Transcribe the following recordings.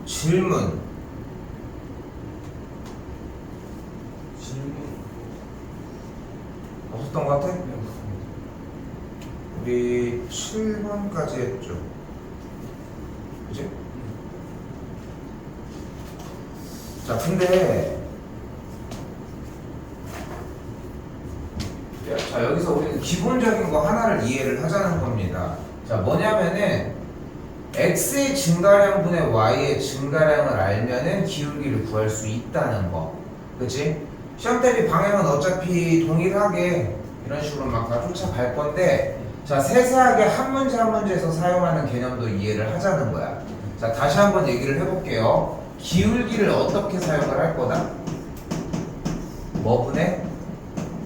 질문. 없었던 것 같아? 우리 7번까지 했죠. 그지? 자, 근데 자, 여기서 우리는 기본적인 거 하나를 이해를 하자는 겁니다. 자, 뭐냐면은 x의 증가량분의 y의 증가량을 알면은 기울기를 구할 수 있다는 거. 그치? 시험 대비 방향은 어차피 동일하게 이런 식으로 막 다 쫓아갈 건데, 자, 세세하게 한 문제 한 문제에서 사용하는 개념도 이해를 하자는 거야. 자, 다시 한번 얘기를 해볼게요. 기울기를 어떻게 사용을 할 거다? 뭐분의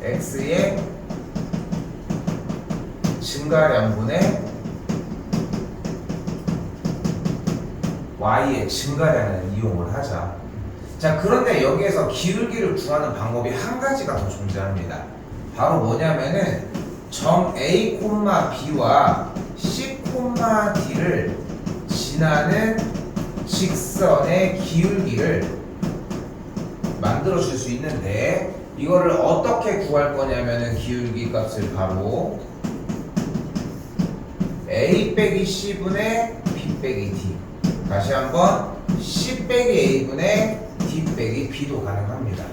x의 증가량분의 y의 증가량을 이용을 하자. 자, 그런데 여기에서 기울기를 구하는 방법이 한 가지가 더 존재합니다. 바로 뭐냐면은 점 A, B와 C, D를 지나는 직선의 기울기를 만들어 줄 수 있는데, 이거를 어떻게 구할 거냐면은 기울기 값을 바로 A 빼기 C분의 B 빼기 D, 다시 한번 C 빼기 A분의 D 빼기 B도 가능합니다.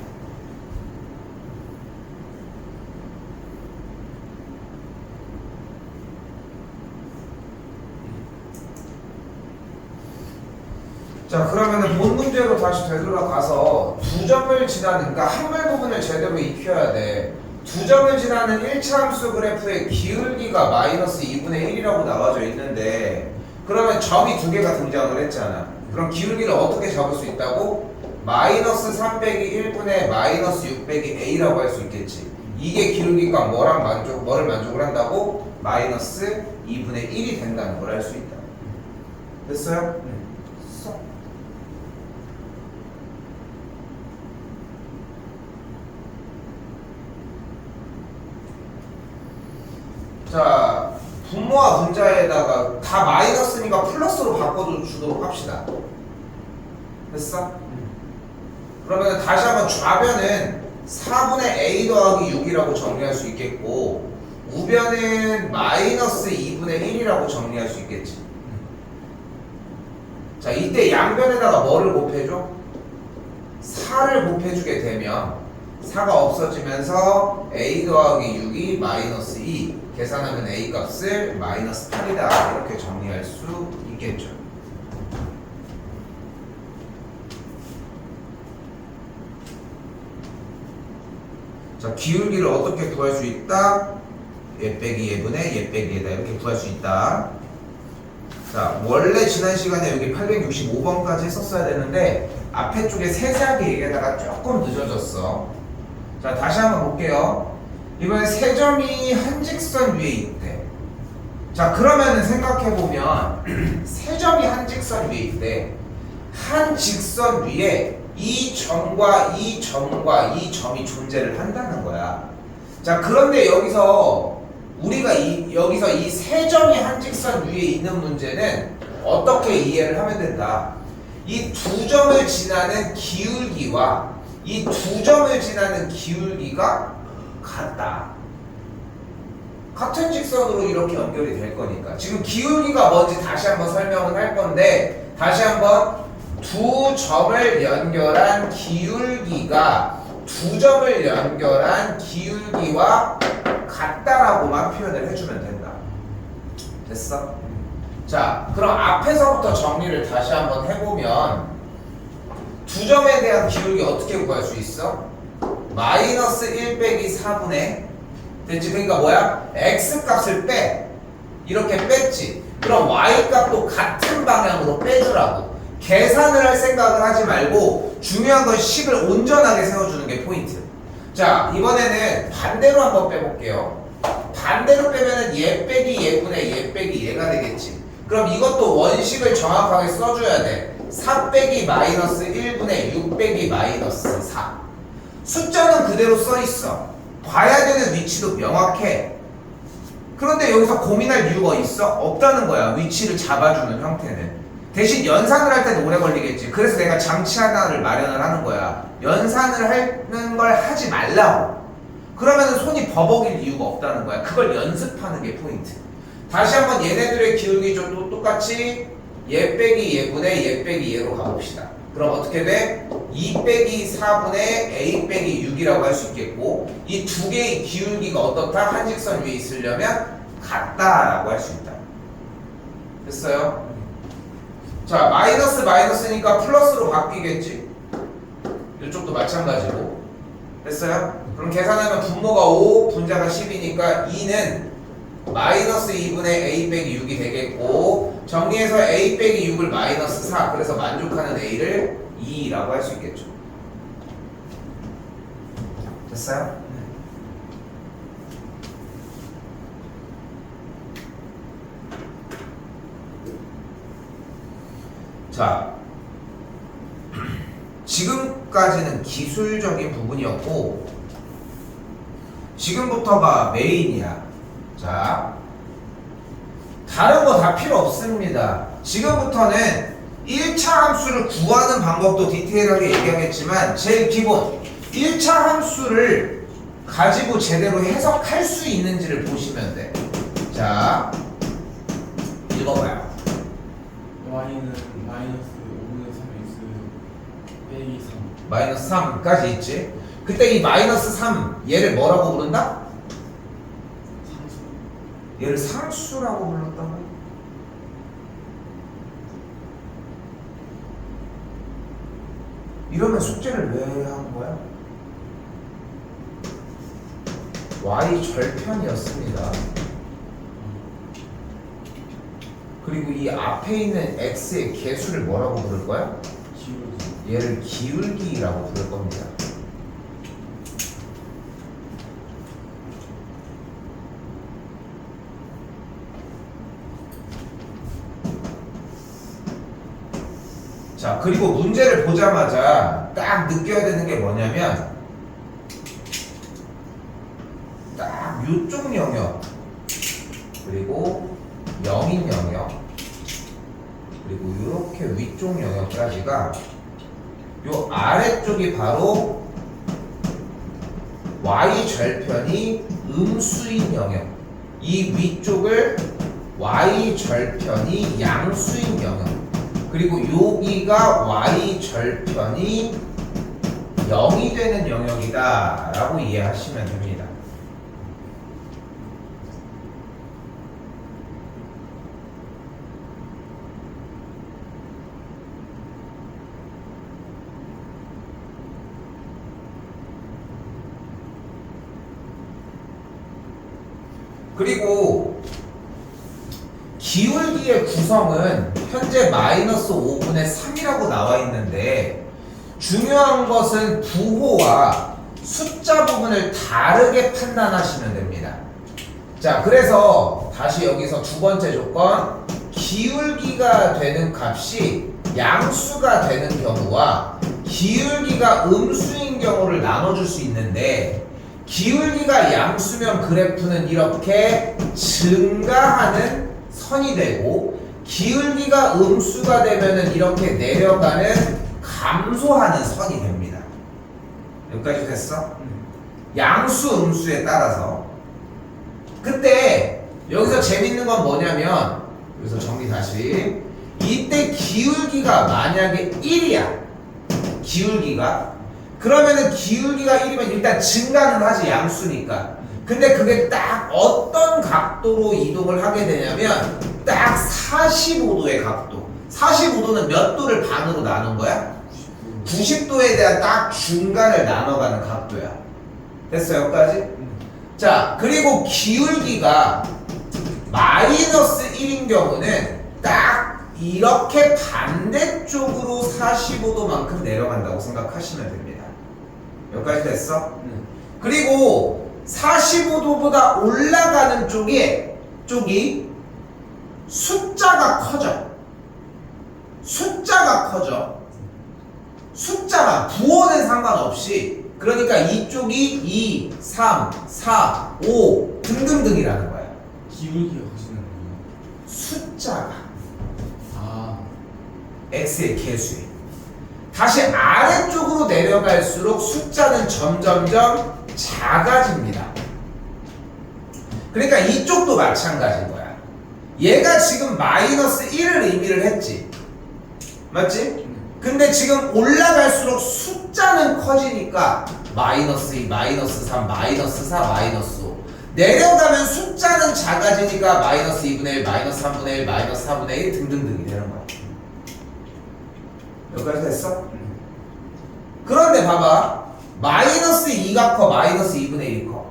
자, 그러면은 본 문제로 다시 되돌아가서 두 점을 지나는, 그러니까 한물 부분을 제대로 익혀야 돼. 두 점을 지나는 1차 함수 그래프의 기울기가 마이너스 2분의 1이라고 나와져 있는데, 그러면 점이 두 개가 등장을 했잖아. 그럼 기울기를 어떻게 잡을 수 있다고? 마이너스 3 빼기 1분의 마이너스 6 빼기 a라고 할 수 있겠지. 이게 기울기가 뭐를 만족을 한다고? 마이너스 2분의 1이 된다는 걸 알 수 있다. 됐어요? 됐어. 자, 분모와 분자에다가 다 마이너스니까 플러스로 바꿔주도록 합시다. 됐어? 그러면 다시 한번 좌변은 4분의 a 더하기 6이라고 정리할 수 있겠고, 우변은 마이너스 2분의 1이라고 정리할 수 있겠지. 자, 이때 양변에다가 뭐를 곱해줘? 4를 곱해주게 되면 4가 없어지면서 a 더하기 6이 마이너스 2, 계산하면 a 값을 마이너스 8이다, 이렇게 정리할 수 있겠죠. 자, 기울기를 어떻게 구할 수 있다? 얘 빼기 얘분의 얘 빼기 얘다, 이렇게 구할 수 있다. 자, 원래 지난 시간에 여기 865번까지 했었어야 되는데 앞에 쪽에 세세하게 얘기하다가 조금 늦어졌어. 자, 다시 한번 볼게요. 이번엔 세 점이 한 직선 위에 있대. 자, 그러면은 생각해보면 세 점이 한 직선 위에 있대. 한 직선 위에 이 점과 이 점과 이 점이 존재를 한다는 거야. 자, 그런데 여기서 우리가 여기서 이 세 점이 한 직선 위에 있는 문제는 어떻게 이해를 하면 된다. 이 두 점을 지나는 기울기와 이 두 점을 지나는 기울기가 같다. 같은 직선으로 이렇게 연결이 될 거니까. 지금 기울기가 뭔지 다시 한번 설명을 할 건데, 다시 한번 두 점을 연결한 기울기가 두 점을 연결한 기울기와 같다라고만 표현을 해주면 된다. 됐어? 자, 그럼 앞에서부터 정리를 다시 한번 해보면 두 점에 대한 기울기 어떻게 구할 수 있어? 마이너스 1 빼기 4분의, 됐지? 그러니까 뭐야? x 값을 빼. 이렇게 뺐지. 그럼 y 값도 같은 방향으로 빼주라고. 계산을 할 생각을 하지 말고 중요한 건 식을 온전하게 세워주는 게 포인트. 자, 이번에는 반대로 한번 빼볼게요. 반대로 빼면은 얘 빼기 얘분의 얘 빼기 얘가 되겠지. 그럼 이것도 원식을 정확하게 써줘야 돼. 4 빼기 마이너스 1분의 6 빼기 마이너스 4. 숫자는 그대로 써있어. 봐야 되는 위치도 명확해. 그런데 여기서 고민할 이유가 있어? 없다는 거야. 위치를 잡아주는 형태는. 대신 연산을 할 때는 오래 걸리겠지. 그래서 내가 장치 하나를 마련을 하는 거야. 연산을 하는 걸 하지 말라고. 그러면 손이 버벅일 이유가 없다는 거야. 그걸 연습하는 게 포인트. 다시 한번 얘네들의 기울기 좀 똑같이 얘 빼기 얘분의 얘 빼기 얘로 가봅시다. 그럼 어떻게 돼? 2 빼기 4분의 a 빼기 6이라고 할 수 있겠고, 이 두 개의 기울기가 어떻다? 한직선 위에 있으려면 같다라고 할 수 있다. 됐어요? 자, 마이너스 마이너스니까 플러스로 바뀌겠지? 이쪽도 마찬가지고. 됐어요? 그럼 계산하면 분모가 5, 분자가 10이니까 2는 마이너스 2분의 a 빼기 6이 되겠고, 정리해서 a 빼기 6을 마이너스 4, 그래서 만족하는 a를 2라고 할 수 있겠죠. 됐어요? 자, 지금까지는 기술적인 부분이었고, 지금부터가 메인이야. 자, 다른 거 다 필요 없습니다. 지금부터는 1차 함수를 구하는 방법도 디테일하게 얘기하겠지만, 제일 기본 1차 함수를 가지고 제대로 해석할 수 있는지를 보시면 돼. 자, 읽어봐요. y는 마이너스 5분의 3x 빼기 3. 마이너스 3까지 있지. 그때 이 마이너스 3 얘를 뭐라고 부른다? 상수. 얘를 상수라고 불렀다고? 이러면 숙제를 왜 한 거야? y 절편이었습니다. 그리고 이 앞에 있는 x의 개수를 뭐라고 부를 거야? 기울기. 얘를 기울기라고 부를 겁니다. 자, 그리고 문제를 보자마자 딱 느껴야 되는 게 뭐냐면, 딱 요쪽 영역, 그리고 0인 영역, 그리고 이렇게 위쪽 영역까지가 요 아래쪽이 바로 y 절편이 음수인 영역, 이 위쪽을 y 절편이 양수인 영역, 그리고 여기가 y 절편이 0이 되는 영역이다 라고 이해하시면 됩니다. 그리고 기울기의 구성은 현재 마이너스 5분의 3이라고 나와 있는데, 중요한 것은 부호와 숫자 부분을 다르게 판단하시면 됩니다. 자, 그래서 다시 여기서 두 번째 조건, 기울기가 되는 값이 양수가 되는 경우와 기울기가 음수인 경우를 나눠줄 수 있는데, 기울기가 양수면 그래프는 이렇게 증가하는 선이 되고, 기울기가 음수가 되면은 이렇게 내려가는 감소하는 선이 됩니다. 여기까지 됐어? 양수 음수에 따라서. 그때 여기서 재밌는 건 뭐냐면, 여기서 정리 다시, 이때 기울기가 만약에 1이야 기울기가, 그러면은 기울기가 1이면 일단 증가는 하지, 양수니까. 근데 그게 딱 어떤 각도로 이동을 하게 되냐면 딱 45도의 각도. 45도는 몇 도를 반으로 나눈 거야? 90도에 대한 딱 중간을 나눠가는 각도야. 됐어, 여기까지? 자, 그리고 기울기가 마이너스 1인 경우는 딱 이렇게 반대쪽으로 45도만큼 내려간다고 생각하시면 됩니다. 여기까지 됐어? 그리고 45도보다 올라가는 쪽이 숫자가 커져. 숫자가 부호는 상관없이, 그러니까 이쪽이 2, 3, 4, 5 등등등이라는 거야. 기울기가 커지는 거예요. 숫자가. 아, x의 개수에 다시 아래쪽으로 내려갈수록 숫자는 점점점 작아집니다. 그러니까 이쪽도 마찬가지인 거야. 얘가 지금 마이너스 1을 의미를 했지. 맞지? 근데 지금 올라갈수록 숫자는 커지니까 마이너스 2, 마이너스 3, 마이너스 4, 마이너스 5 내려가면 숫자는 작아지니까 마이너스 2분의 1, 마이너스 3분의 1, 마이너스 4분의 1 등등등이 되는 거야. 여기까지 됐어? 그런데 봐봐. 마이너스 2가 커, 마이너스 2분의 1이 커.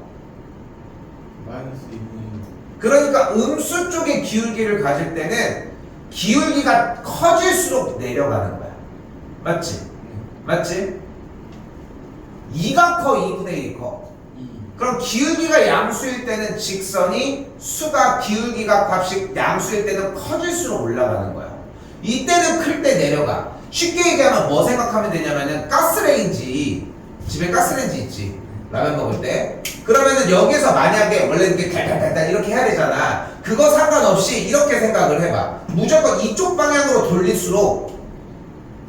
마이너스 2분의 그러니까 음수 쪽의 기울기를 가질 때는 기울기가 커질수록 내려가는 거야. 맞지? 맞지? 2가 커, 2분의 1이 커. 2. 그럼 기울기가 양수일 때는 직선이 수가 기울기가 값이 양수일 때는 커질수록 올라가는 거야. 이때는 클 때 내려가. 쉽게 얘기하면 뭐 생각하면 되냐면은 가스레인지, 집에 가스레인지 있지, 라면 먹을 때. 그러면은 여기서 만약에 원래 이렇게 달달달달 이렇게 해야 되잖아. 그거 상관없이 이렇게 생각을 해봐. 무조건 이쪽 방향으로 돌릴수록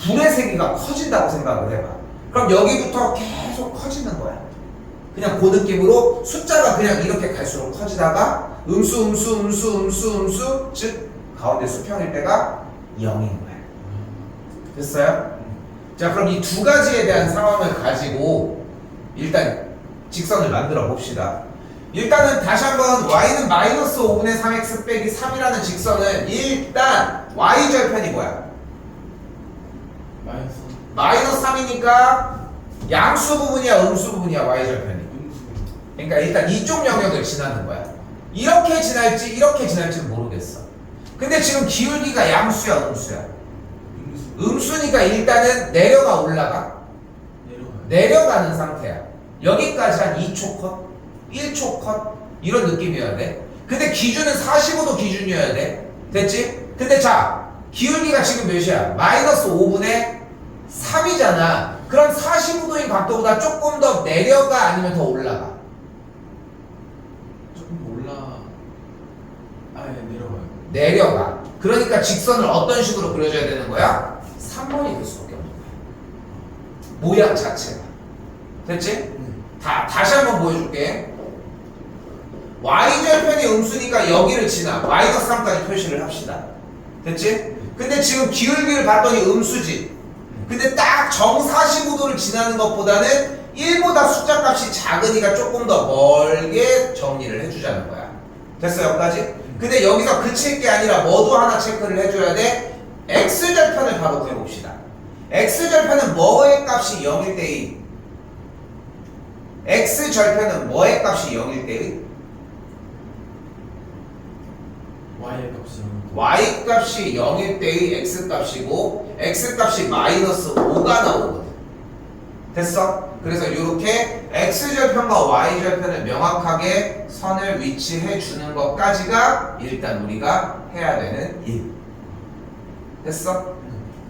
불의 세기가 커진다고 생각을 해봐. 그럼 여기부터 계속 커지는 거야. 그냥 그 느낌으로 숫자가 그냥 이렇게 갈수록 커지다가 음수 즉 가운데 수평일 때가 0인 거야. 됐어요? 자, 그럼 이 두 가지에 대한 상황을 가지고 일단 직선을 만들어 봅시다. 일단은 다시 한번 y는 마이너스 5분의 3x 빼기 3이라는 직선은 일단 y절편이 뭐야? 마이너스 마이너스 3이니까 양수 부분이야 음수 부분이야 y절편이. 음수. 그러니까 일단 이쪽 영역을 지나는 거야. 이렇게 지날지 이렇게 지날지는 모르겠어. 근데 지금 기울기가 양수야 음수야? 음수. 음수니까 일단은 내려가 올라가? 내려가요. 내려가는 상태야. 여기까지 한 2초 컷? 1초 컷? 이런 느낌이어야 돼. 근데 기준은 45도 기준이어야 돼. 됐지? 근데 자, 기울기가 지금 몇이야? 마이너스 5분의 3이잖아. 그럼 45도인 각도보다 조금 더 내려가 아니면 더 올라가? 조금 더 올라. 네, 내려가요. 내려가. 그러니까 직선을 어떤 식으로 그려줘야 되는 거야? 3번이 될 수밖에 없는 거야. 모양 자체가. 됐지? 다시 한번 보여줄게. y절편이 음수니까 여기를 지나 마이너스 3까지 표시를 합시다. 됐지? 근데 지금 기울기를 봤더니 음수지. 근데 딱 정 45도를 지나는 것보다는 1보다 숫자 값이 작으니까 조금 더 멀게 정리를 해주자는 거야. 됐어 여기까지? 근데 여기서 그칠 게 아니라 뭐도 하나 체크를 해줘야 돼. x절편을 바로 그려봅시다. x절편은 뭐의 값이 0일 때의 x절편은 뭐의 값이 0일 때의 y의 값이 y 값이 0일 때의 x 값이고 x 값이 마이너스 5가 나오거든. 됐어? 그래서 이렇게 x절편과 y절편을 명확하게 선을 위치해 주는 것까지가 일단 우리가 해야 되는 일. 됐어?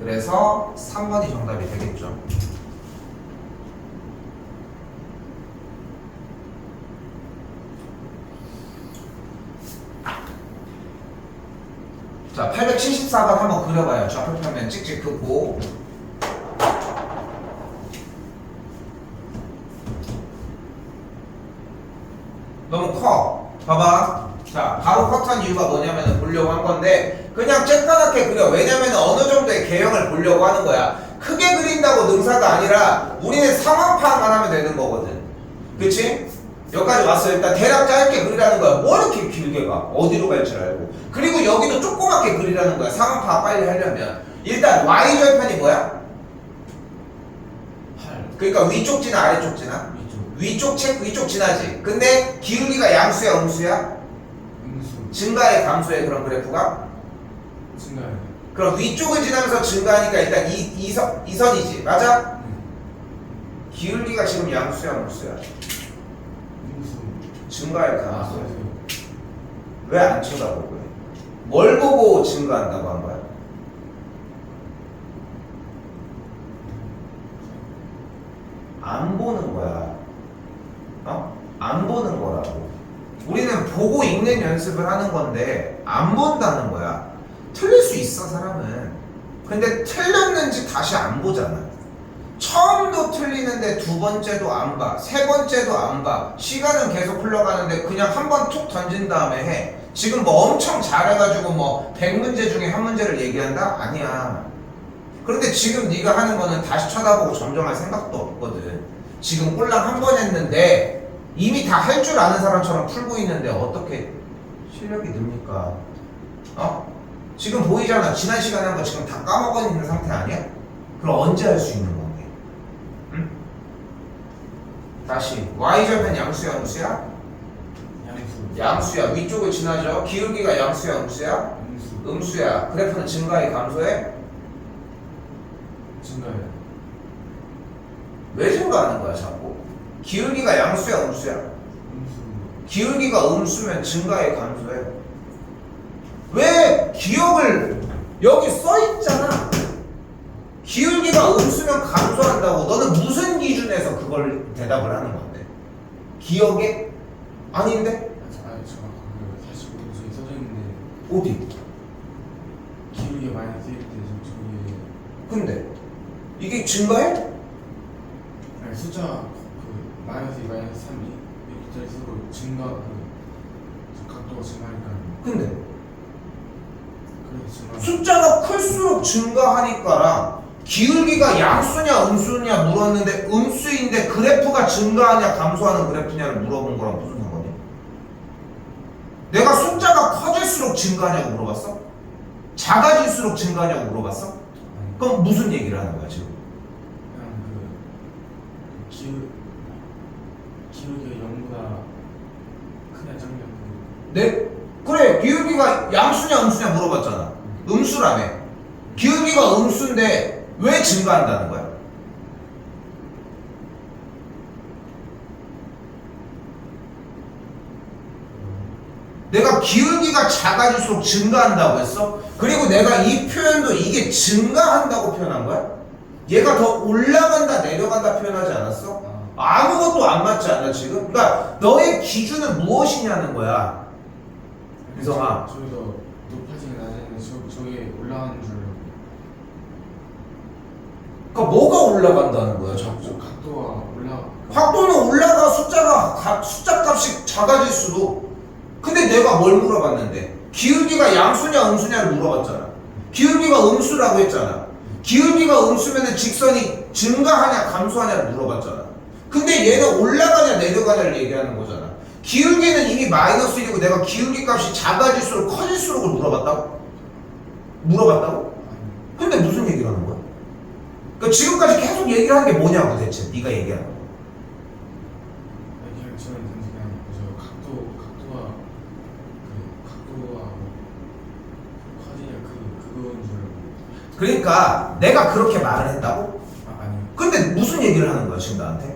그래서 3번이 정답이 되겠죠. 자, 874번 한번 그려봐요. 좌표평면 찍찍 긋고. 너무 커. 봐봐. 자, 바로 컷한 이유가 뭐냐면 보려고 한 건데 그냥 쬐까맣게 그려. 왜냐면 어느 정도의 개형을 보려고 하는 거야. 크게 그린다고 능사가 아니라 우리는 상황 파악만 하면 되는 거거든. 그치? 여기까지 왔어. 일단 대략 짧게 그리라는 거야. 뭐 이렇게 길게 가? 어디로 갈 줄 알고. 그리고 여기도 조그맣게 그리라는 거야. 상황 파악 빨리 하려면. 일단 y절편이 뭐야? 8. 그러니까 위쪽 지나 아래쪽 지나? 위쪽. 위쪽 지나지. 근데 기울기가 양수야 음수야? 음수. 증가의 감소의 그런 그래프가? 증가해요. 그럼 위쪽을 지나면서 증가하니까 일단 이선이지. 맞아? 기울기가 지금 양수야 음수야? 음수. 증가의 아, 감소. 그래서요. 왜 안 쳐다보고 해? 뭘 보고 증가한다고 한 거야? 안 보는 거야. 어? 안 보는 거라고. 우리는 보고 읽는 연습을 하는 건데 안 본다는 거야. 틀릴 수 있어 사람은. 근데 틀렸는지 다시 안 보잖아. 처음도 틀리는데 두 번째도 안 봐. 세 번째도 안 봐. 시간은 계속 흘러가는데 그냥 한 번 툭 던진 다음에 해. 지금 뭐 엄청 잘해가지고 뭐 100문제 중에 한 문제를 얘기한다? 아니야. 그런데 지금 네가 하는 거는 다시 쳐다보고 정정할 생각도 없거든. 지금 꼴랑 한 번 했는데 이미 다 할 줄 아는 사람처럼 풀고 있는데 어떻게 실력이 늡니까? 어? 지금 보이잖아. 지난 시간에 한 거 지금 다 까먹어 있는 상태 아니야? 그럼 언제 할 수 있는 건데? 응? 다시 y절편 양수야 음수야? 양수. 양수야. 위쪽을 지나죠. 기울기가 양수야 음수야? 음수. 음수야. 그래프는 증가해 감소해? 증가해요. 왜 증가하는 거야 자꾸? 기울기가 양수야 음수야? 음수. 기울기가 음수면 증가해 감소해? 왜 기억을 여기 써있잖아. 기울기가 음수면 감소한다고. 너는 무슨 기준에서 그걸 대답을 하는 건데? 기억에? 아닌데? 제가 그 45도에 써져 있는데 어디? 기울기가 많이 쓰일 때 저기 근데 이게 증가해? 아니 숫자 그 마이너스 2, 마이너스 3이 이렇게 될수록 증가 그 각도가 증가하니까 근데 그래서 증가. 숫자가 클수록 증가하니까랑 기울기가 양수냐 음수냐 물었는데 음수인데 그래프가 증가하냐 감소하는 그래프냐를 물어본 거랑 무슨 상관이야? 내가 숫자가 커질수록 증가하냐고 물어봤어? 작아질수록 증가하냐고 물어봤어? 아니, 그럼 무슨 얘기를 하는 거야 지금? 그냥 그 기울기가 0보다 크냐 작냐 그 네? 그래 기울기가 양수냐 음수냐 물어봤잖아. 음수라며. 기울기가 음수인데 왜 증가한다는 거야? 내가 기울기가 작아질수록 증가한다고 했어? 그리고 내가 이 표현도 이게 증가한다고 표현한 거야? 얘가 더 올라간다 내려간다 표현하지 않았어? 아무것도 안 맞지 않아 지금? 그러니까 너의 기준은 무엇이냐는 거야. 유성아. 저기 더 높아지긴 낮아지는데 저기 올라가는 줄 그러니까 뭐가 올라간다는 거야 저 자꾸? 각도가 올라 확도는 올라가 숫자 값이 작아질수록. 근데 내가 뭘 물어봤는데 기울기가 양수냐 음수냐를 물어봤잖아. 기울기가 음수라고 했잖아. 기울기가 음수면은 직선이 증가하냐 감소하냐를 물어봤잖아. 근데 얘는 올라가냐 내려가냐를 얘기하는 거잖아. 기울기는 이미 마이너스 1이고 내가 기울기 값이 작아질수록 커질수록을 물어봤다고? 물어봤다고? 근데 무슨 얘기를 하는 거야? 그러니까 지금까지 계속 얘기를 하는 게 뭐냐고 대체 네가 얘기하는 거. 그냥 저는 단지 그냥 저 각도가 그 각도가 뭐 커지냐 그거인 줄 알고. 그러니까 내가 그렇게 말을 했다고? 아니 근데 무슨 얘기를 하는 거야 지금 나한테?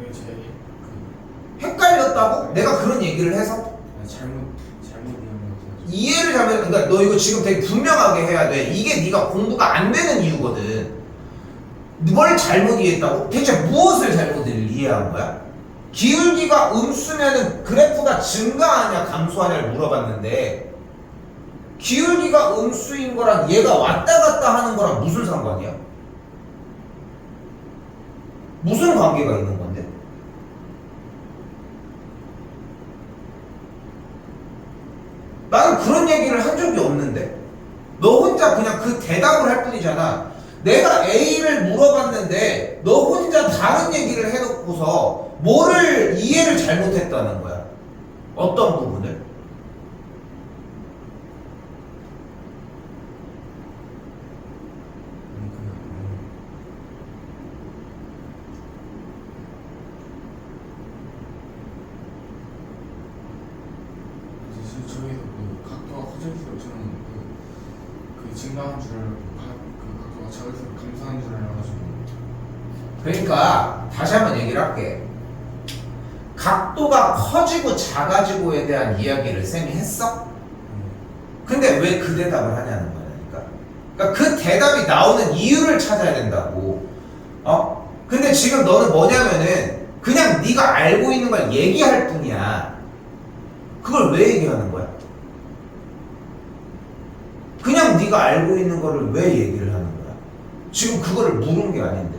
이게 제가 헷갈렸다고? 내가 그런 얘기를 해서? 잘못 이해한 것 같아요. 이해를 잘못. 그러니까 너 이거 지금 되게 분명하게 해야 돼. 이게 네가 공부가 안 되는 이유거든. 뭘 잘못 이해했다고? 대체 무엇을 잘못 이해한 거야? 기울기가 음수면은 그래프가 증가하냐 감소하냐를 물어봤는데 기울기가 음수인 거랑 얘가 왔다 갔다 하는 거랑 무슨 상관이야? 무슨 관계가 있는 건데? 나는 그런 얘기를 한 적이 없는데 너 혼자 그냥 그 대답을 할 뿐이잖아. 내가 A를 물어봤는데 너 혼자 다른 얘기를 해놓고서 뭐를 이해를 잘못했다는 거야? 어떤 부분을? 저기서 그 각도가 커질수록 저는 그 증가한 줄 알고 그 각도가 작을수록 감소한 줄 알아가지고. 그러니까 다시 한번 얘기를 할게. 각도가 커지고 작아지고에 대한 이야기를 쌤이 했어? 근데 왜 그 대답을 하냐는 거니까. 그러니까 그 대답이 나오는 이유를 찾아야 된다고. 근데 지금 너는 뭐냐면은 그냥 네가 알고 있는 걸 얘기할 뿐이야. 그걸 왜 얘기하는 거야? 그냥 네가 알고 있는 거를 왜 얘기를 하는 거야? 지금 그거를 물은 게 아닌데.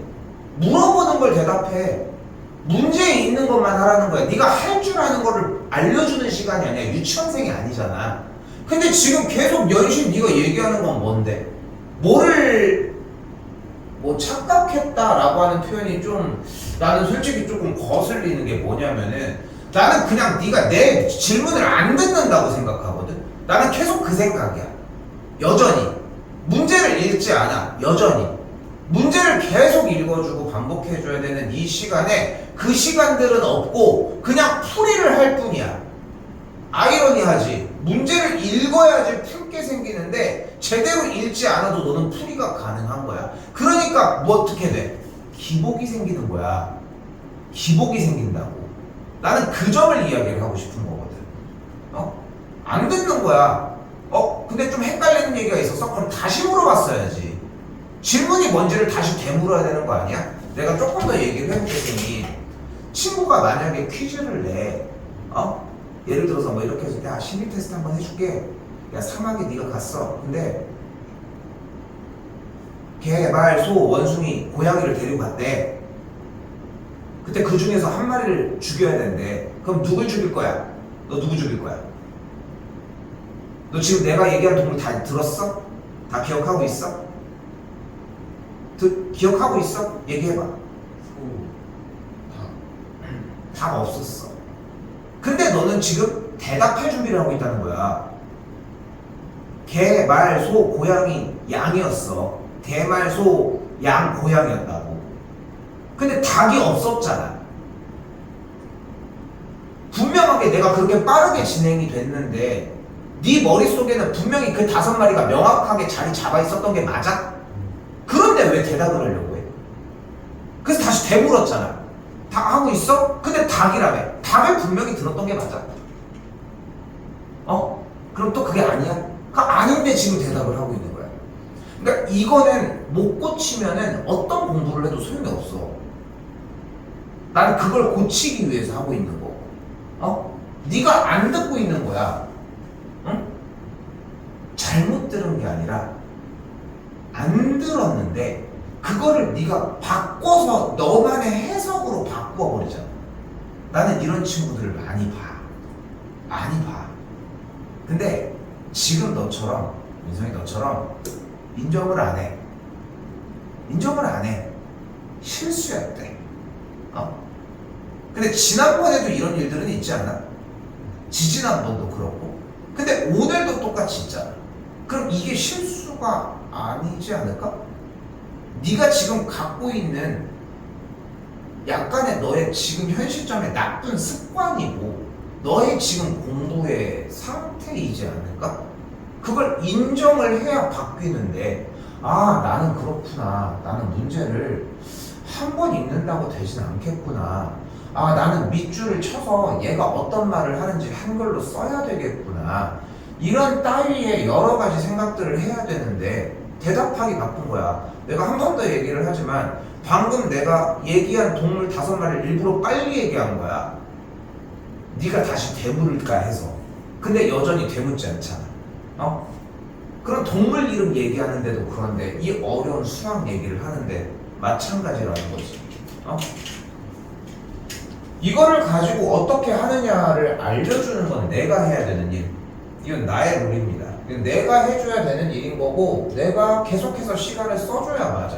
물어보는 걸 대답해. 문제에 있는 것만 하라는 거야. 네가 할 줄 아는 거를 알려주는 시간이 아니야. 유치원생이 아니잖아. 근데 지금 계속 연신 네가 얘기하는 건 뭔데? 뭐를 뭐 착각했다라고 하는 표현이 좀 나는 솔직히 조금 거슬리는 게 뭐냐면은 나는 그냥 네가 내 질문을 안 듣는다고 생각하거든. 나는 계속 그 생각이야. 여전히 문제를 읽지 않아. 여전히 문제를 계속 읽어주고 반복해줘야 되는 이 시간에 그 시간들은 없고 그냥 풀이를 할 뿐이야. 아이러니하지. 문제를 읽어야지 풀게 생기는데 제대로 읽지 않아도 너는 풀이가 가능한 거야. 그러니까 뭐 어떻게 돼? 기복이 생기는 거야. 기복이 생긴다고. 나는 그 점을 이야기를 하고 싶은 거거든. 안 듣는 거야. 근데 좀 헷갈리는 얘기가 있었어? 그럼 다시 물어봤어야지. 질문이 뭔지를 다시 되물어야 되는 거 아니야? 내가 조금 더 얘기를 해볼 테니 친구가 만약에 퀴즈를 내 예를 들어서 뭐 이렇게 해서 야 심리 테스트 한번 해줄게. 야 사막에 네가 갔어. 근데 개, 말, 소, 원숭이, 고양이를 데리고 갔대. 그때 그 중에서 한 마리를 죽여야 된대. 그럼 누굴 죽일 거야? 너 누구 죽일 거야? 너 지금 내가 얘기한 동물 다 들었어? 다 기억하고 있어? 기억하고 있어? 얘기해봐. 답 없었어. 근데 너는 지금 대답할 준비를 하고 있다는 거야. 개, 말, 소, 고양이, 양이었어. 개, 말, 소, 양, 고양이였다고. 근데 닭이 없었잖아. 분명하게 내가 그렇게 빠르게 진행이 됐는데 네 머릿속에는 분명히 그 5마리가 명확하게 자리 잡아 있었던 게 맞아? 그런데 왜 대답을 하려고 해? 그래서 다시 되물었잖아. 닭 하고 있어? 근데 닭이라며. 닭을 분명히 들었던 게 맞아? 그럼 또 그게 아니야? 아닌데 지금 대답을 하고 있는 거야. 그러니까 이거는 못 고치면은 어떤 공부를 해도 소용이 없어. 나는 그걸 고치기 위해서 하고 있는 거고. 네가 안 듣고 있는 거야. 응? 잘못 들은 게 아니라 안 들었는데 그거를 네가 바꿔서 너만의 해석으로 바꿔버리잖아. 나는 이런 친구들을 많이 봐. 근데 지금 너처럼 민성이 너처럼 인정을 안 해. 실수였대. 근데 지난번에도 이런 일들은 있지 않아? 지지난번도 그렇고. 근데 오늘도 똑같이 있잖아. 그럼 이게 실수가 아니지 않을까? 네가 지금 갖고 있는 약간의 너의 지금 현 시점의 나쁜 습관이고 너의 지금 공부의 상태이지 않을까? 그걸 인정을 해야 바뀌는데 나는 그렇구나. 나는 문제를 한 번 읽는다고 되진 않겠구나. 나는 밑줄을 쳐서 얘가 어떤 말을 하는지 한글로 써야 되겠구나. 이런 따위의 여러 가지 생각들을 해야 되는데 대답하기 바쁜 거야. 내가 한 번 더 얘기를 하지만 방금 내가 얘기한 동물 5마리를 일부러 빨리 얘기한 거야. 네가 다시 되물을까 해서. 근데 여전히 되묻지 않잖아. 그런 동물 이름 얘기하는데도 그런데 이 어려운 수학 얘기를 하는데 마찬가지라는 거지. 이거를 가지고 어떻게 하느냐를 알려주는 건 내가 해야 되는 일. 이건 나의 룰입니다. 내가 해줘야 되는 일인 거고 내가 계속해서 시간을 써줘야 맞아.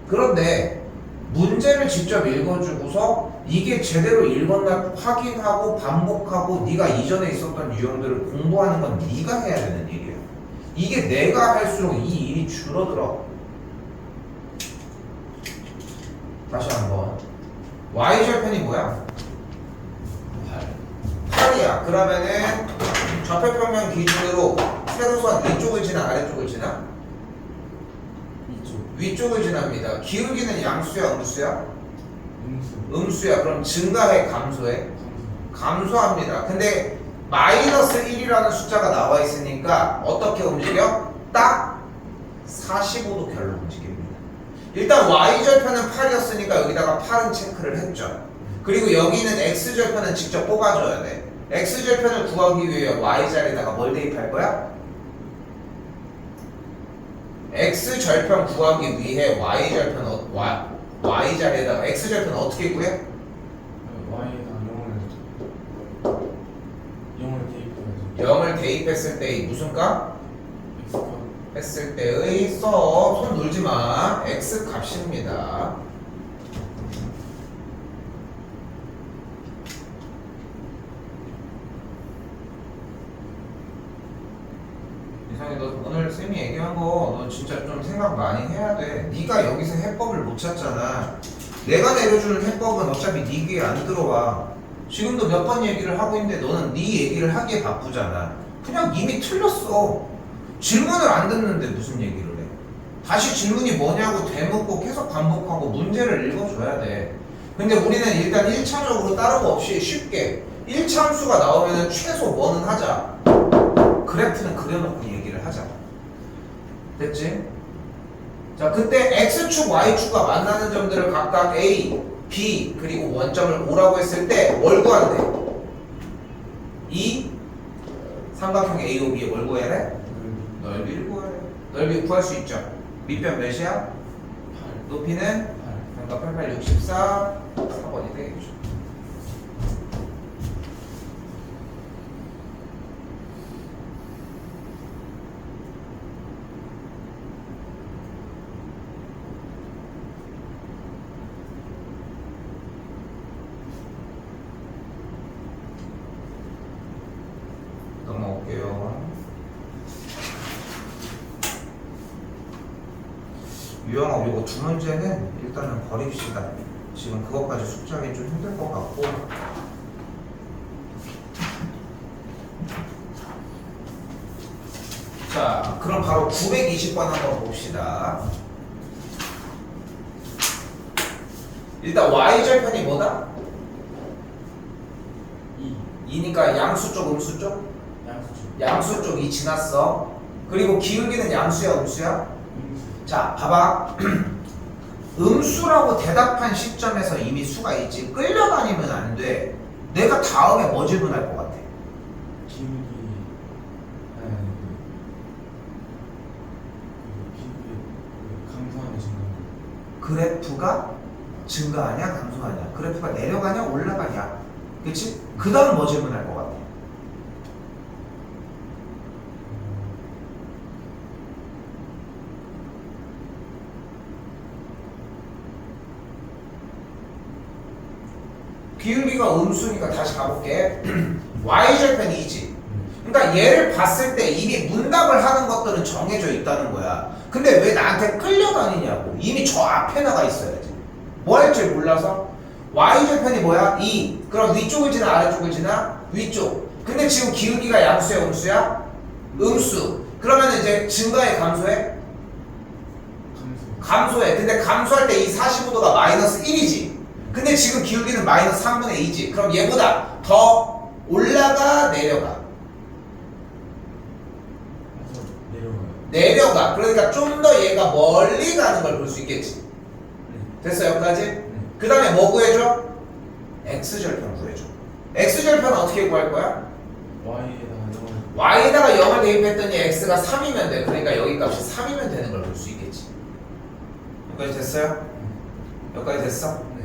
그런데 문제를 직접 읽어주고서 이게 제대로 읽었나 확인하고 반복하고 네가 이전에 있었던 유형들을 공부하는 건 네가 해야 되는 일이야. 이게 내가 할수록 이 일이 줄어들어. 다시 한번. y절편이 뭐야? 8이야. 그러면은 좌표평면 기준으로 세로선 이쪽을 지나 아래쪽을 지나? 위쪽을 지납니다. 기울기는 양수야 음수야? 음수야. 그럼 증가해 감소해? 감소합니다. 근데 마이너스 1이라는 숫자가 나와 있으니까 어떻게 움직여? 딱 45도 결로 움직입니다. 일단 y절편은 8이었으니까 여기다가 8은 체크를 했죠. 그리고 여기는 x절편은 직접 뽑아줘야 돼. x절편을 구하기 위해 y자리에다가 뭘 대입할 거야? x 절편 구하기 위해 y 절편 y 자리에다가 x 절편 어떻게 구해? y에다 0을 대입해야지. 0을 대입했을 때의 무슨 값? x가 했을 때의 손 놀지 마. x 값입니다. 이상해, 너 오늘 쌤이 얘기한 거 너 진짜 좀 생각 많이 해야 돼. 네가 여기서 해법을 못 찾잖아. 내가 내려주는 해법은 어차피 네 귀에 안 들어와. 지금도 몇 번 얘기를 하고 있는데 너는 네 얘기를 하기에 바쁘잖아. 그냥 이미 틀렸어. 질문을 안 듣는데 무슨 얘기를 해. 다시 질문이 뭐냐고 되묻고 계속 반복하고 문제를 읽어줘야 돼. 근데 우리는 일단 1차적으로 다른 거 없이 쉽게 1차 함수가 나오면 최소 뭐는 하자. 그래프는 그려놓고 얘기를 하자. 됐지? 자, 그때 X축, Y축과 만나는 점들을 각각 A, B, 그리고 원점을 O라고 했을 때 뭘 구한대? 이 삼각형 AOB의 뭘 구해야 돼? 넓이를 구해야 돼. 넓이 구할 수 있죠? 밑변 몇이야? 8. 높이는? 8. 그러니까 88, 64, 4번이 되겠죠. 넘어올게요. 유형아, 이거 두 문제는 일단은 버립시다. 지금 그것까지 숙제하기 좀 힘들 것 같고. 자, 그럼 바로 920번 한번 봅시다. 일단 y절편이 뭐다? 2니까 양수 쪽, 음수 쪽? 양수죠. 양수 쪽이 지났어. 그리고 기울기는 양수야, 음수야? 음수. 자, 봐봐. 음수라고 대답한 시점에서 이미 수가 있지. 끌려다니면 안 돼. 내가 다음에 뭐 질문할 것 같아? 기울기. 아니 기울기 감소하는 증가. 그래프가 증가하냐, 감소하냐? 그래프가 내려가냐, 올라가냐? 그치? 그 다음 뭐 질문할 것 같아? 기울기가 음수니까 다시 가볼게. y절편이 2지. 그러니까 얘를 봤을 때 이미 문답을 하는 것들은 정해져 있다는 거야. 근데 왜 나한테 끌려다니냐고. 이미 저 앞에 나가 있어야지. 뭐 할지 몰라서. y절편이 뭐야? 2. 그럼 위쪽을 지나 아래쪽을 지나? 위쪽. 근데 지금 기울기가 양수야, 음수야? 음수. 그러면 이제 증가해, 감소해? 감소. 감소해. 근데 감소할 때 이 45도가 마이너스 1이지. 근데 지금 기울기는 마이너스 3분의 2지. 그럼 얘보다 더 올라가, 내려가? 그래서 내려가요. 내려가. 그러니까 좀 더 얘가 멀리 가는 걸 볼 수 있겠지. 네. 됐어, 여기까지? 네. 그 다음에 뭐 구해줘? x절편 구해줘. x절편 어떻게 구할 거야? y에다가 0을. y에다가 0을 대입했더니 x가 3이면 돼. 그러니까 여기 값이 3이면 되는 걸 볼 수 있겠지. 여기까지 됐어요? 여기까지 됐어? 네.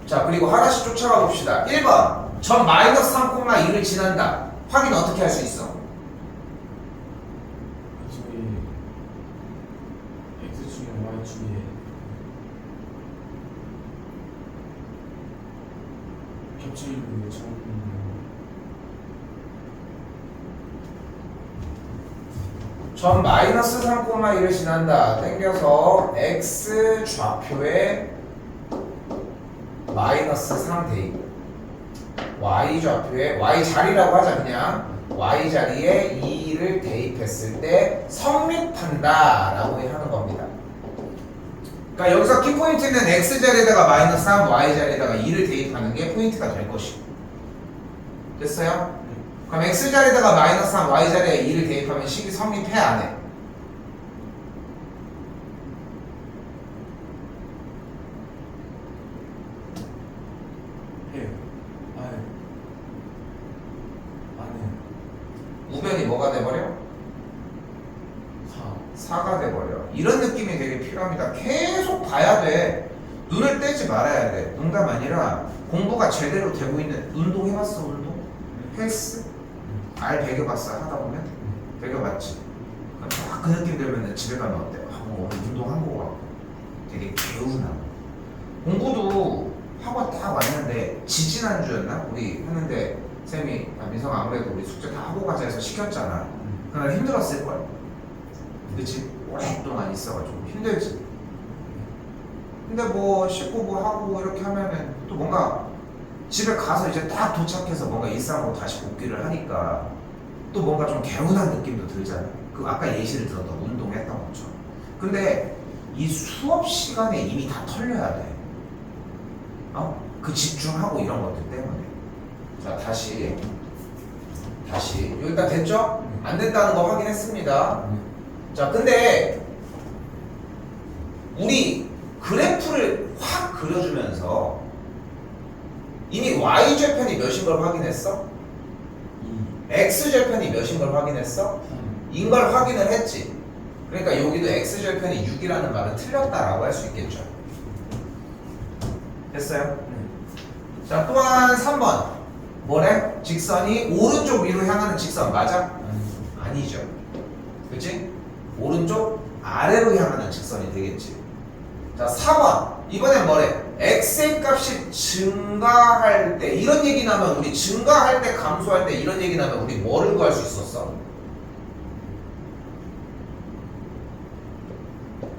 자, 그리고 하나씩 쫓아가 봅시다. 1번. 점 마이너스 3,2를 지난다. 확인 어떻게 할 수 있어? 저기 x축이랑 y축에 겹쳐있는 점. 점 마이너스 3,1을 지난다. 땡겨서 x 좌표에 마이너스 3 대입. y 좌표에 y 자리라고 하자 그냥. y 자리에 2를 대입했을 때 성립한다 라고 하는 겁니다. 그러니까 여기서 키포인트는 x 자리에다가 마이너스 3, y 자리에다가 2를 대입하는 게 포인트가 될 것이고. 됐어요? 그럼 x 자리에다가 마이너스 3, y 자리에 2를 대입하면 식이 성립해, 안 해? 해요. 아니. 안 해요. 4가 돼버려. 이런 느낌이 되게 필요합니다. 계속 봐야 돼. 눈을 떼지 말아야 돼. 농담 아니라 공부가 제대로 되고 있는 운동 해봤어? 운동? 헬스? 알 배겨봤어? 하다 보면? 배겨봤지? 딱 그 느낌 들면 집에 가면 어때? 오늘 운동한 거 같고 되게 개운하고 공부도 학원 딱 왔는데 지지난주였나? 우리 했는데 쌤이 민성아 아무래도 우리 숙제 다 하고 가자 해서 시켰잖아. 그날 힘들었을걸? 그치? 오랫동안 있어가지고 힘들지. 근데 뭐 씻고 뭐 하고 이렇게 하면은 또 뭔가 집에 가서 이제 딱 도착해서 뭔가 일상으로 다시 복귀를 하니까 또 뭔가 좀 개운한 느낌도 들잖아. 그 아까 예시를 들었던 운동했던 것처럼. 근데 이 수업 시간에 이미 다 털려야 돼. 그 집중하고 이런 것들 때문에. 자, 다시 여기까지 됐죠? 안 된다는 거 확인했습니다. 자, 근데 우리 그래프를 확 그려주면서 이미 y좌편이 몇인 걸 확인했어? x좌편이 몇인 걸 확인했어? 인 걸 확인을 했지. 그러니까 여기도 x좌편이 6이라는 말은 틀렸다라고 할 수 있겠죠. 됐어요? 자, 또한 3번 뭐래? 직선이 오른쪽 위로 향하는 직선 맞아? 아니죠. 그치? 오른쪽 아래로 향하는 직선이 되겠지. 자, 4번 이번엔 뭐래? x의 값이 증가할 때 이런 얘기 나면 우리 증가할 때 감소할 때 이런 얘기 나면 우리 뭐를 구할 수 있었어?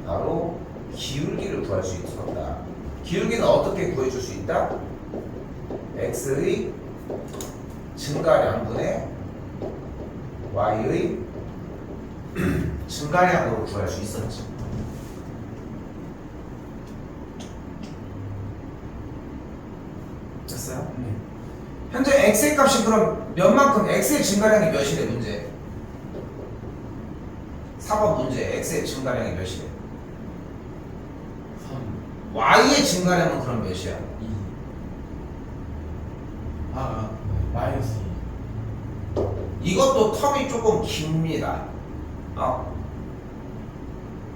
바로 기울기를 구할 수 있었다. 기울기는 어떻게 구해줄 수 있다? x의 증가량분의 y의 증가량으로 구할 수 있었지. 됐어요? 현재 x의 값이 그럼 몇만큼 x의 증가량이 몇이래 문제? 4번 문제 x의 증가량이 몇이래? 3 y의 증가량은 그럼 몇이야? 2 마이너스 2 이것도 텀이 조금 깁니다.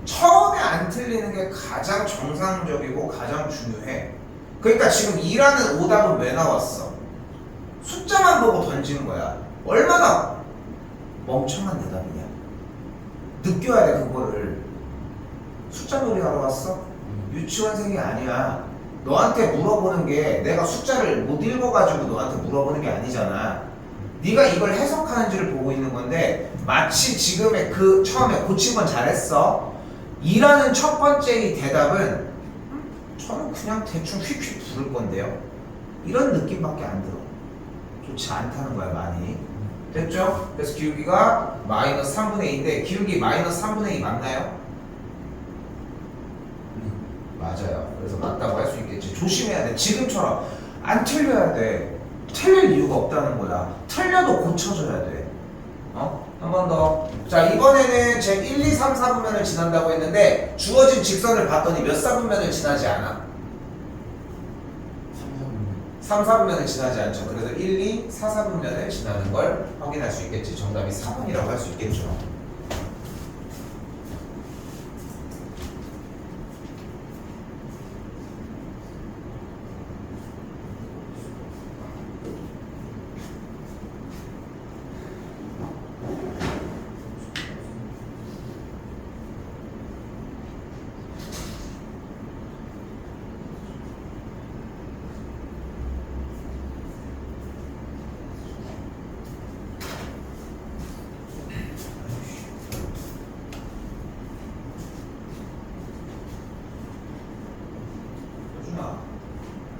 처음에 안 틀리는 게 가장 정상적이고 가장 중요해. 그러니까 지금 2라는 오답은 왜 나왔어? 숫자만 보고 던지는 거야. 얼마나 멍청한 대답이냐. 느껴야 돼 그거를. 숫자 놀이 하러 왔어? 유치원생이 아니야. 너한테 물어보는 게 내가 숫자를 못 읽어가지고 너한테 물어보는 게 아니잖아. 네가 이걸 해석하는지를 보고 있는 건데 마치 지금의 그 처음에 고친 건 잘했어. 2라는 첫 번째 이 대답은 저는 그냥 대충 휙휙 부를 건데요. 이런 느낌밖에 안 들어. 좋지 않다는 거야 많이. 됐죠? 그래서 기울기가 마이너스 3분의 2인데 기울기 마이너스 3분의 2 맞나요? 맞아요. 그래서 맞다고 할 수 있겠지. 조심해야 돼. 지금처럼 안 틀려야 돼. 틀릴 이유가 없다는 거야. 틀려도 고쳐줘야 돼. 한 번 더. 자, 이번에는 제 1, 2, 3, 4분면을 지난다고 했는데 주어진 직선을 봤더니 몇 사분면을 지나지 않아? 3, 4분면을 지나지 않죠. 그래서 1, 2, 4, 4분면을 지나는 걸 확인할 수 있겠지. 정답이 4번이라고 할 수 있겠죠.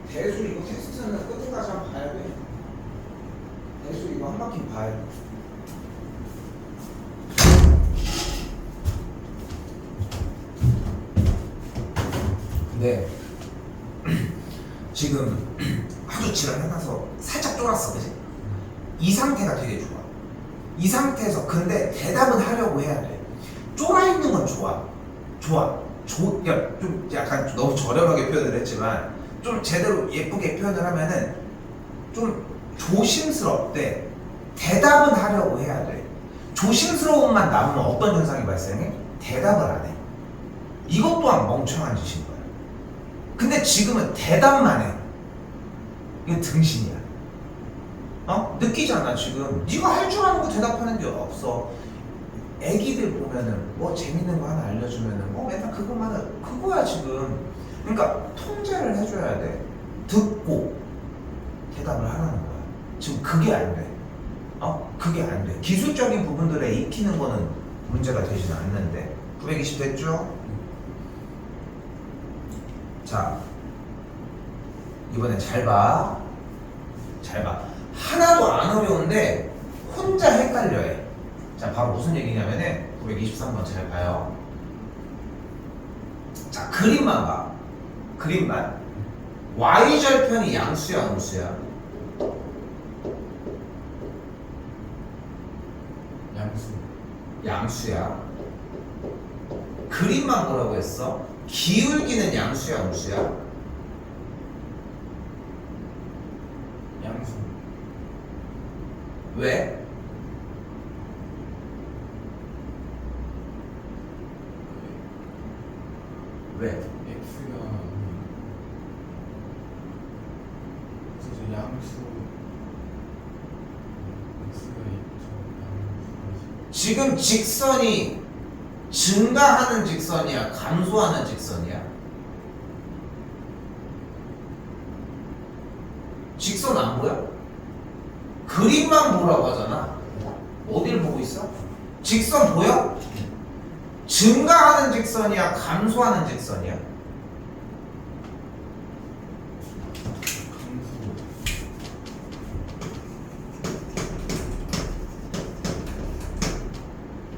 대수 이거 테스트는 끝까지 한번 봐야 돼. 대수 이거 한 바퀴 봐야 돼. 근데 지금 아주 지랄해놔서 살짝 쫄았어, 그지? 이 상태가 되게 좋아. 이 상태에서 근데 대답은 하려고 해야 돼. 쫄아 있는 건 좋아. 그러니까 좀 약간 너무 저렴하게 표현을 했지만 좀 제대로 예쁘게 표현을 하면은 좀 조심스럽대. 대답은 하려고 해야 돼. 조심스러움만 남으면 어떤 현상이 발생해? 대답을 안 해. 이것 또한 멍청한 짓인 거야. 근데 지금은 대답만 해. 이건 등신이야. 느끼지 않아 지금? 네가 할 줄 아는 거 대답하는 게 없어. 애기들 보면은 뭐 재밌는 거 하나 알려주면은 뭐 맨날 그것만 그거야 지금. 그러니까 통제를 해줘야 돼. 듣고 대답을 하라는 거야. 지금 그게 안 돼. 그게 안 돼. 기술적인 부분들에 익히는 거는 문제가 되지는 않는데. 920 됐죠? 자, 이번엔 잘 봐. 잘 봐. 하나도 안 어려운데 혼자 헷갈려해. 자, 바로 무슨 얘기냐면은 923번 잘 봐요. 자, 그림만 봐. 그림만. y절편이 양수야, 음수야? 양수. 양수야. 그림만 보라고 했어. 기울기는 양수야, 음수야? 양수. 왜? 왜? x가 그래서 양수. x가 양수. 지금 직선이 증가하는 직선이야, 감소하는 직선이야? 직선 안 보여? 그림만 보라고 하잖아. 어딜 보고 있어? 직선 보여? 증가하는 직선이야, 감소하는 직선이야? 감수.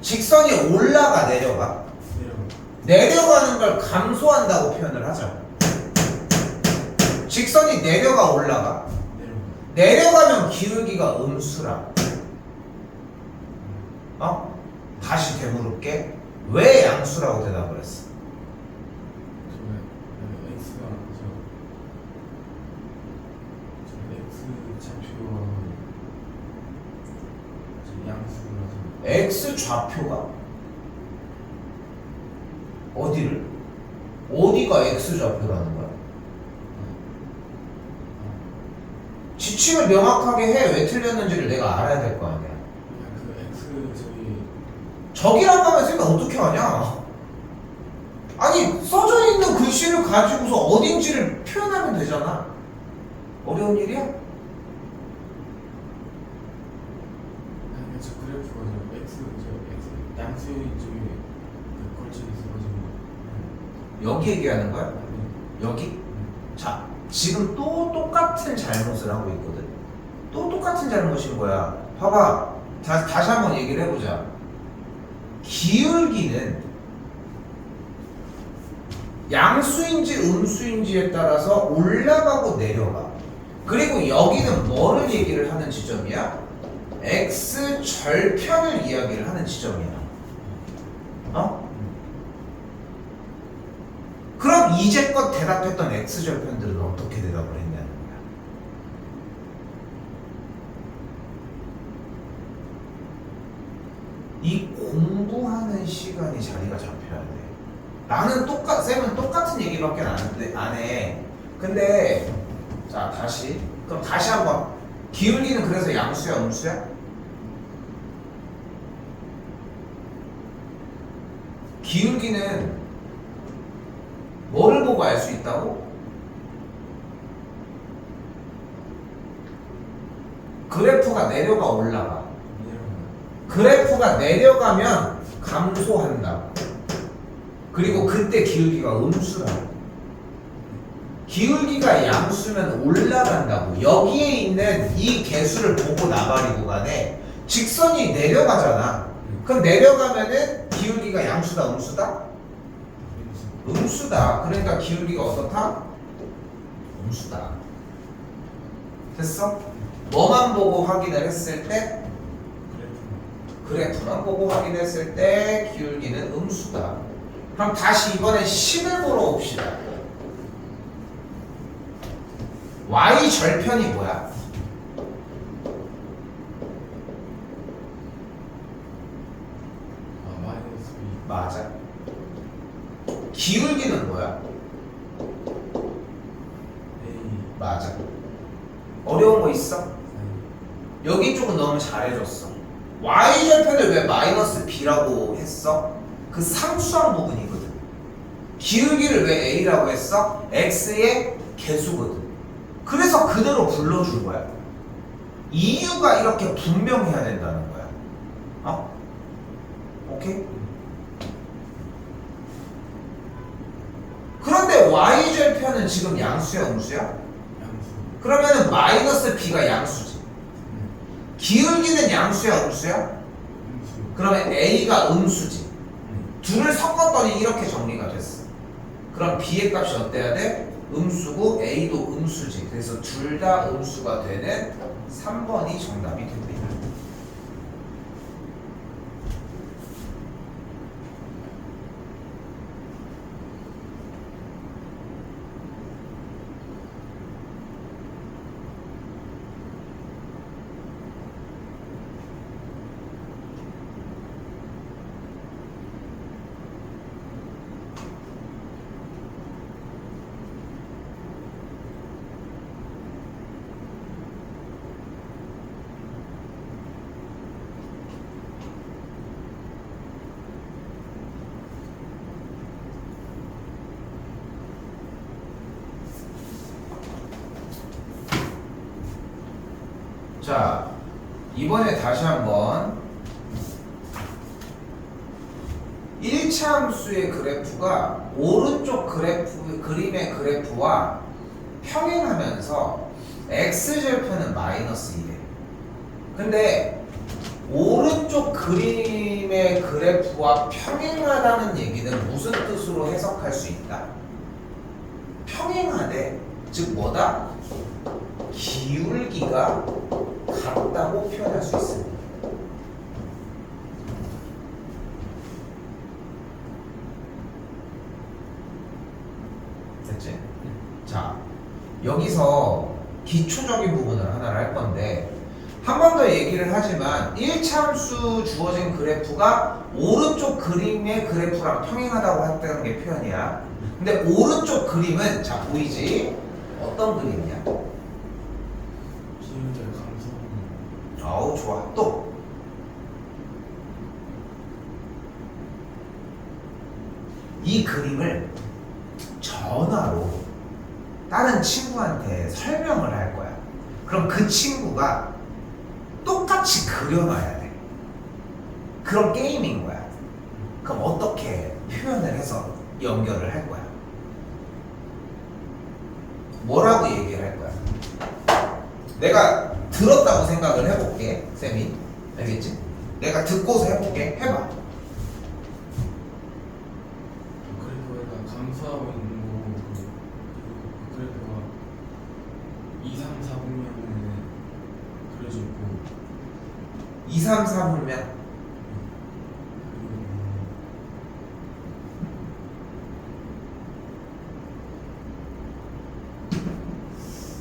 직선이 올라가, 내려가? 내려가는 걸 감소한다고 표현을 하자. 직선이 내려가, 올라가? 내려가면 기울기가 음수라. 다시 되물을게. 왜 양수라고 대답을 했어? x가 x 좌표가 양수라서 x 좌표가 어디를? 어디가 x 좌표라는 거야? 지침을 명확하게 해. 왜 틀렸는지를 내가 알아야 될 거 아니야. 그 x 적이라고 하면 쌤이 어떻게 하냐? 아니 써져 있는 글씨를 가지고서 어딘지를 표현하면 되잖아. 어려운 일이야? 아니 저 그래프가 저 x 양수의 쪽에 걸쳐 있어가지고 여기 얘기하는 거야? 여기? 자, 지금 또 똑같은 잘못을 하고 있거든. 또 똑같은 잘못인 거야. 봐봐. 다시 한번 얘기를 해보자. 기울기는 양수인지 음수인지에 따라서 올라가고 내려가. 그리고 여기는 뭐를 얘기를 하는 지점이야? x 절편을 이야기를 하는 지점이야. 그럼 이제껏 대답했던 x 절편들은 어떻게 대답을 했냐는 거야. 이 공부하는 시간이 자리가 잡혀야 돼. 나는 쌤은 똑같은 얘기밖에 안 해. 근데 자 그럼 다시 한번. 기울기는 그래서 양수야, 음수야? 기울기는 뭐를 보고 알 수 있다고? 그래프가 내려가, 올라가? 그래프가 내려가면 감소한다. 그리고 그때 기울기가 음수다. 기울기가 양수면 올라간다고. 여기에 있는 이 개수를 보고 나발이 구간에 직선이 내려가잖아. 그럼 내려가면은 기울기가 양수다, 음수다? 음수다. 그러니까 기울기가 어떻다? 음수다. 됐어? 뭐만 보고 확인을 했을 때? 그래프만 보고 확인했을 때 기울기는 음수다. 그럼 다시 이번엔 식을 보러 옵시다. y 절편이 뭐야? 마이너스 2 맞아. 기울기는 뭐야? A 맞아. 어려운 거 있어? 아니 여기 쪽은 너무 잘해줬어. y절편을 왜 마이너스 b라고 했어? 그 상수한 부분이거든. 기울기를 왜 a라고 했어? x의 개수거든. 그래서 그대로 불러준 거야. 이유가 이렇게 분명해야 된다는 거야. 어? 오케이? 그런데 y절편은 지금 양수야, 음수야? 양수 그러면은 마이너스 b가 양수지. 기울기는 양수야, 음수야? 음수 그러면 a가 음수지. 둘을 섞었더니 이렇게 정리가 됐어. 그럼 b의 값이 어때야 돼? 음수고 a도 음수지. 그래서 둘 다 음수가 되는 3번이 정답이 됩니다. 자, 이번에 다시 한번 1차 함수의 그래프가 오른쪽 그림의 그래프와 평행하면서 x절편은 마이너스 1이래. 근데 오른쪽 그림의 그래프와 평행하다는 얘기는 무슨 뜻으로 해석할 수 있다? 평행하대. 즉 뭐다? 기울기가 같다고 표현할 수 있습니다. 됐지? 자, 여기서 기초적인 부분을 하나를 할 건데 한 번 더 얘기를 하지만 1차 함수 주어진 그래프가 오른쪽 그림의 그래프랑 평행하다고 했다는 게 표현이야. 근데 오른쪽 그림은 자 보이지? 어떤 그림이야? 기울기를 감소하는 아우 좋아. 또 이 그림을 전화로 다른 친구한테 설명을 할 거야. 그럼 그 친구가 똑같이 그려놔야 돼. 그런 게임인 거야. 그럼 어떻게 표현을 해서 연결을 할 거야? 뭐라고 얘기를 할 거야? 내가 들었다고 생각을 해볼게, 쌤이. 알겠지? 내가 듣고서 해볼게. 해봐. 그래프가 감소하고 있는 거고 그 그래프가 2, 3, 4분면은 그려져 있고 2, 3, 4분면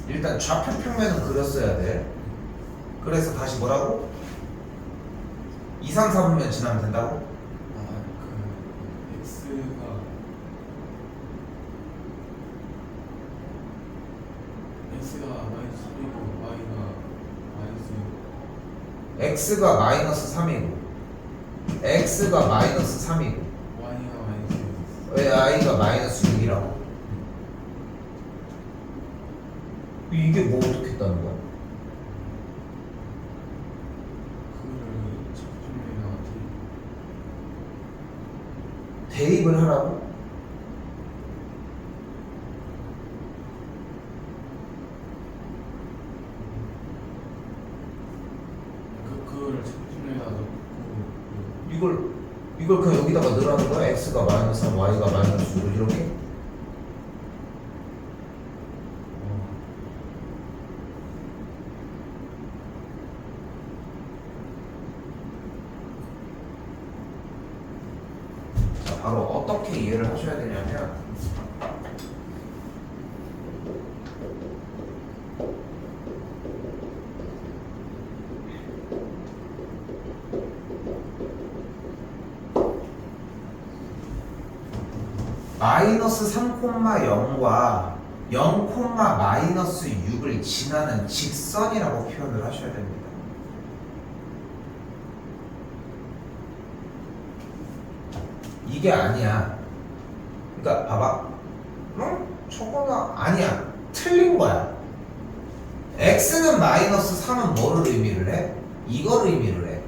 일단 좌표 평면은 그렸어야 돼. 그래서 다시 뭐라고? 2, 3, 4분면 지나면 된다고? 그 X가 마이너스 3이고 x가 마이너스 3이고 x가 마이너스 3이고 Y가 마이너스 6. 왜 i가 마이너스 6이라고? 이게 뭐 어떻게 했다는 거야? 그거를 적분에다가 대입을 하라고? 그거를 적분에다 넣고 이걸 그냥 여기다가 넣으라는 거야? x가 마이너스 3, y가 마이너스 6 이렇게? 자, 바로 어떻게 이해를 하셔야 되냐면 마이너스 3,0과 0, 마이너스 6을 지나는 직선이라고 표현을 하셔야 됩니다. 이게 아니야. 그러니까 봐봐. 응? 저거는 아니야. 틀린 거야. x는 마이너스 3은 뭐를 의미를 해? 이걸 의미를 해.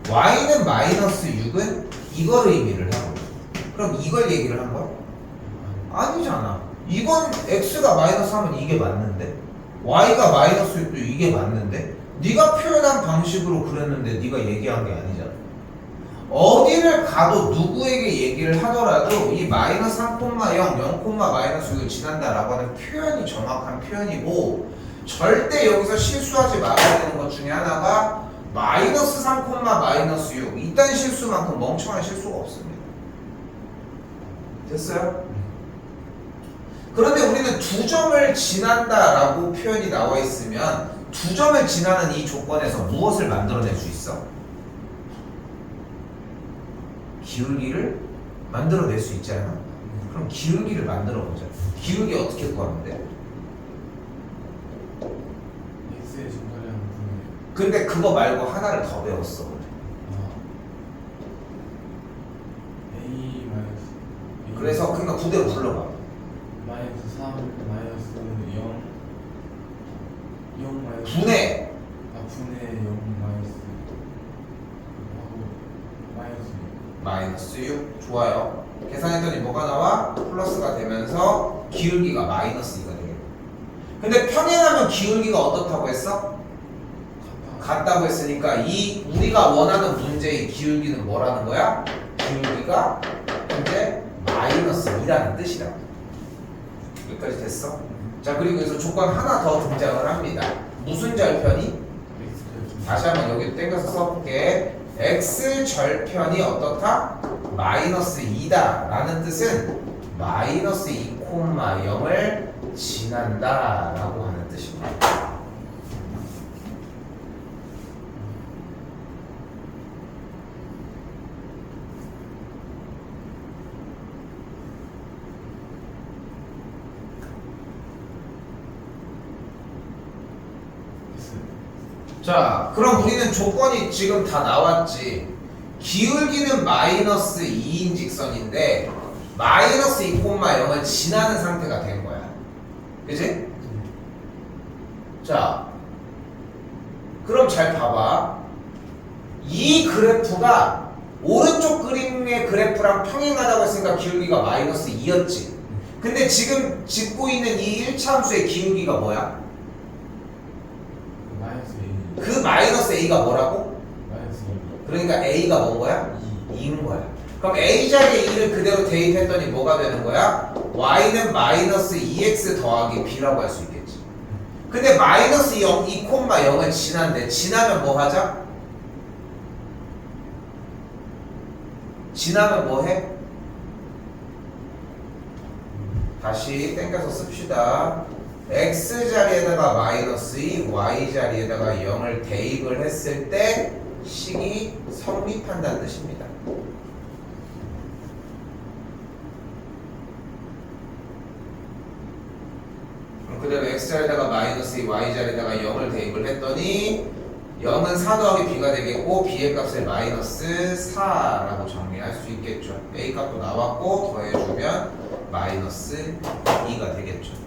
y는 마이너스 6은 이걸 의미를 하고. 그럼 이걸 얘기를 한 거야? 아니잖아. 이건 x가 마이너스 3은 이게 맞는데 y가 마이너스 6도 이게 맞는데 네가 표현한 방식으로 그랬는데 네가 얘기한 게 아니잖아. 어디를 가도 누구에게 얘기를 하더라도 이 마이너스 3,0, 0, 마이너스 6을 지난다라고 하는 표현이 정확한 표현이고 절대 여기서 실수하지 말아야 되는 것 중에 하나가 마이너스 3, 마이너스 6 이딴 실수만큼 멍청한 실수가 없습니다. 됐어요? 그런데 우리는 두 점을 지난다라고 표현이 나와 있으면 두 점을 지나는 이 조건에서 무엇을 만들어낼 수 있어? 기울기를 만들어낼 수 있잖아. 그럼 기울기를 만들어보자. 기울기 어떻게 구하면 돼? x의 증가량 분의 근데 그거 말고 하나를 더 배웠어. a 마이너스 그래서 그러니까 그대로 불러봐. 마이너스 3 마이너스 0 마이너스 분의 분의 0 마이너스 하고 마이너스 6 좋아요. 계산했더니 뭐가 나와? 플러스가 되면서 기울기가 마이너스 2가 되겠네. 근데 평행하면 기울기가 어떻다고 했어? 같다고 했으니까 이 우리가 원하는 문제의 기울기는 뭐라는 거야? 기울기가 현재 마이너스 2라는 뜻이라고. 여기까지 됐어? 자, 그리고 여기서 조건 하나 더 등장을 합니다. 무슨 절편이? 다시 한번 여기 땡겨서 써볼게. x 절편이 어떻다? 마이너스 2다 라는 뜻은 마이너스 2,0을 지난다 라고 하는 뜻입니다. 자, 그럼 우리는 조건이 지금 다 나왔지. 기울기는 마이너스 2인 직선인데 마이너스 2,0을 지나는 상태가 된 거야. 그치? 자, 그럼 잘 봐봐. 이 그래프가 오른쪽 그림의 그래프랑 평행하다고 했으니까 기울기가 마이너스 2였지. 근데 지금 짚고 있는 이 1차함수의 기울기가 뭐야? 그 마이너스 a가 뭐라고? 그러니까 a가 뭔 거야? 2인 거야. 그럼 a 자리에 2를 그대로 대입했더니 뭐가 되는 거야? y는 마이너스 2x 더하기 b라고 할 수 있겠지. 근데 마이너스 2,0을 지난데 지나면 뭐 하자? 지나면 뭐 해? 다시 땡겨서 씁시다. x 자리에다가 마이너스 2, y 자리에다가 0을 대입을 했을 때 식이 성립한다는 뜻입니다. 그럼 그대로 x 자리에다가 마이너스 2, y 자리에다가 0을 대입을 했더니 0은 4 더하기 b가 되겠고 b의 값을 마이너스 4라고 정리할 수 있겠죠. a 값도 나왔고 더해주면 마이너스 2가 되겠죠.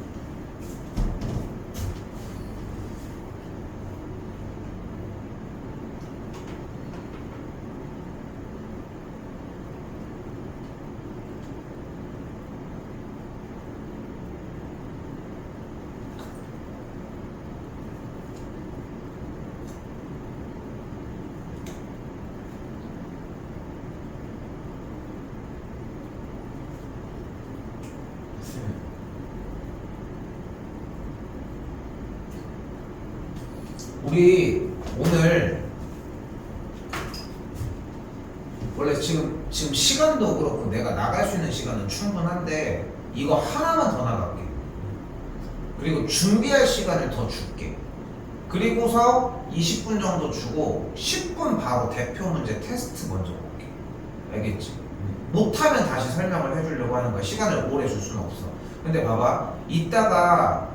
우리 오늘 원래 지금 시간도 그렇고 내가 나갈 수 있는 시간은 충분한데 이거 하나만 더 나갈게. 그리고 준비할 시간을 더 줄게. 그리고서 20분 정도 주고 10분 바로 대표 문제 테스트 먼저 볼게. 알겠지? 못하면 다시 설명을 해주려고 하는 거야. 시간을 오래 줄 수는 없어. 근데 봐봐, 이따가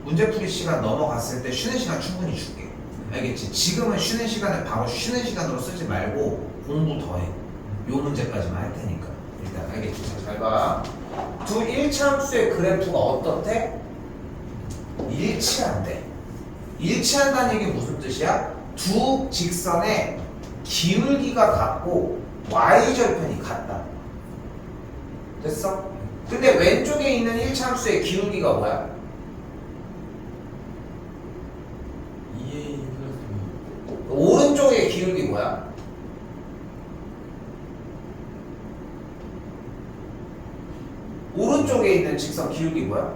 문제풀이 시간 넘어갔을 때 쉬는 시간 충분히 줄게. 알겠지? 지금은 쉬는 시간을 바로 쉬는 시간으로 쓰지 말고 공부 더 해. 요 문제까지만 할 테니까. 일단 알겠지? 자, 잘 봐. 두 일차함수의 그래프가 어떻대? 일치한대. 일치한다는 얘기 무슨 뜻이야? 두 직선의 기울기가 같고 y절편이 같다. 됐어? 근데 왼쪽에 있는 일차함수의 기울기가 뭐야? 2a 플러스 오른쪽의 기울기 뭐야? 오른쪽에 있는 직선 기울기 뭐야?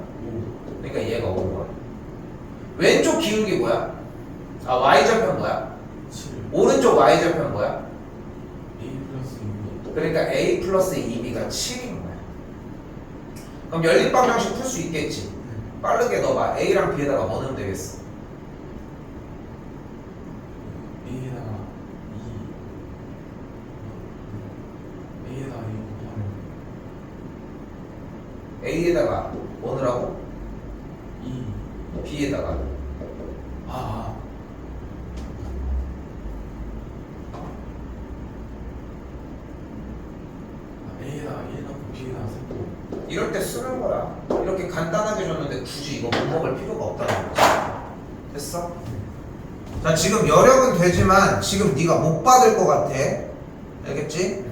그러니까 얘가 5번. 왼쪽 기울기 뭐야? 아, y절편 뭐야? 7 오른쪽 y절편 뭐야? a 플러스 2b 그러니까 a 플러스 2b가 7인 거야. 그럼 연립방정식 풀 수 있겠지? 빠르게 넣어봐. a랑 b에다가 뭐 넣으면 되겠어? a에다가 2 a에다가 2 곱하면 a에다가 뭐 넣으라고? 2 b에다가 아 a에다가 1 넣고 b에다가 3 넣고 이럴 때 쓰는 거야. 이렇게 간단하게 줬는데 굳이 이거 못 먹을 필요가 없다는 거지. 됐어? 자, 지금 여력은 되지만 지금 네가 못 받을 것 같아. 알겠지?